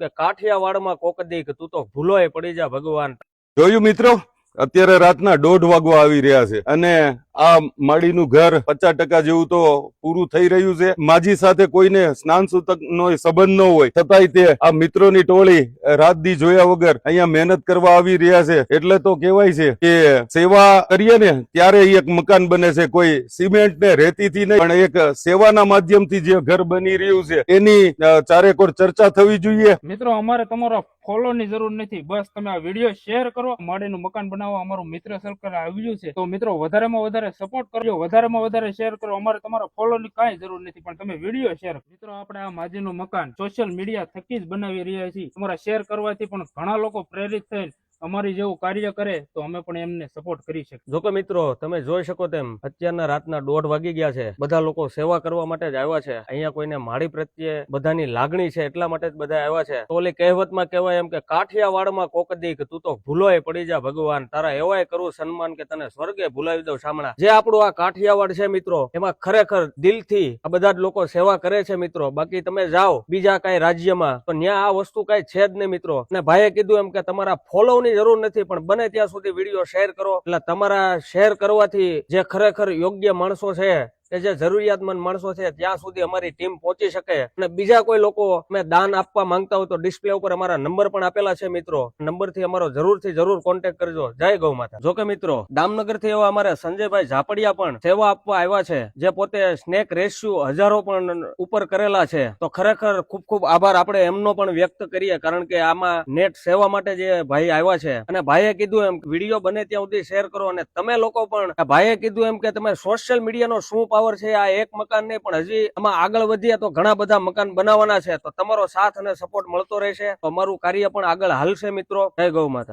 કે કાઠિયાવાડમાં કોક દી કે તું તો ભૂલોય પડી જા ભગવાન. જોયું મિત્રો, અત્યારે રાતના 1:30 વાગવા આવી રહ્યા છે અને આ માળીનું ઘર 50% જેવું તો પૂરું થઈ રહ્યું છે. માજી સાથે કોઈને સ્નાન સૂતકનો સંબંધ ન હોય છતાંય તે આ મિત્રોની ટોળી રાત દી જોયા વગર અહીંયા મહેનત કરવા આવી રહ્યા છે. એટલે તો કહેવાય છે કે સેવા કરીએ ને ત્યારે એક મકાન બને છે. કોઈ સિમેન્ટ ને રેતીથી નહીં, પણ એક સેવાના માધ્યમથી જે ઘર બની રહ્યું છે એની ચારેકોર ચર્ચા થવી જોઈએ. મિત્રો, અમારે તમારો ફોલો ની જરૂર નથી, બસ તમે આ વિડીયો શેર કરો. માળીનું મકાન બનાવવા અમારું મિત્ર સર્કલ આવ્યું છે, તો મિત્રો વધારેમાં વધારે સપોર્ટ કરજો, વધારેમાં વધારે શેર કરો. અમારે તમારા ફોલો ની કાંઈ જરૂર નથી, પણ તમે વિડીયો શેર કરો. મિત્રો, આપણે આ માજીનું મકાન સોશિયલ મીડિયા થકી જ બનાવી રહ્યા છીએ. તમારા શેર કરવાથી પણ ઘણા લોકો પ્રેરિત થઈને અમારી જેવું કાર્ય કરે તો અમે પણ એમને સપોર્ટ કરી શકીએ. જો કે મિત્રો, તમે જોઈ શકો તેમ અત્યારના રાતના 1:30 વાગી ગયા છે. બધા લોકો સેવા કરવા માટે જ આવ્યા છે. અહીંયા કોઈને માળી પ્રત્યે બધાની લાગણી છે, એટલા માટે જ બધા આવ્યા છે. તો ઓલી કહેવતમાં કહેવાય એમ કે કાઠિયાવાડમાં કોક દી કે તું તો ભૂલોય પડી જા ભગવાન, તારા એવાય કરું સન્માન કે તને સ્વર્ગે ભૂલાવી દઉં શામણા. જે આપણું આ કાઠિયાવાડ છે મિત્રો, એમાં ખરેખર દિલથી આ બધા જ લોકો સેવા કરે છે મિત્રો. બાકી તમે જાઓ બીજા કઈ રાજ્યમાં તો ત્યાં આ વસ્તુ કઈ છે જ નહીં મિત્રો. અને ભાઈએ કીધું એમ કે તમારા ફોલો જરૂર નથી, પણ બને ત્યાં સુધી વિડીયો શેર કરો. એટલે તમારા શેર કરવાથી જે ખરેખર યોગ્ય માણસો છે કે જે જરૂરિયાતમંદ માણસો છે ત્યાં સુધી અમારી ટીમ પહોંચી શકે. અને બીજા કોઈ લોકો અમે દાન આપવા માંગતા હોય તો ડિસ્પ્લે ઉપર અમારા નંબર પણ આપેલા છે મિત્રો. નંબર થી અમારો જરૂર કોન્ટેક્ટ કરજો. જય ગૌ માતા. જો કે મિત્રો, દામનગર થી એવા અમારે સંજયભાઈ ઝાપડિયા પણ સેવા આપવા આવ્યા છે, જે પોતે સ્નેક રેસ્ક્યુ હજારો પણ ઉપર કરેલા છે. તો ખરેખર ખૂબ ખૂબ આભાર આપણે એમનો પણ વ્યક્ત કરીએ, કારણ કે આમાં નેટ સેવા માટે જે ભાઈ આવ્યા છે. અને ભાઈએ કીધું એમ વિડીયો બને ત્યાં સુધી શેર કરો. અને તમે લોકો પણ ભાઈએ કીધું એમ કે તમે સોશિયલ મીડિયાનો શું પાવર છે, આ એક મકાન નહીં પણ હજી આમાં આગળ વધીએ તો ઘણા બધા મકાન બનાવવાના છે. તો તમારો સાથ અને સપોર્ટ મળતો રહેશે તો અમારું કાર્ય પણ આગળ હાલશે મિત્રો. જય ગૌ માતા.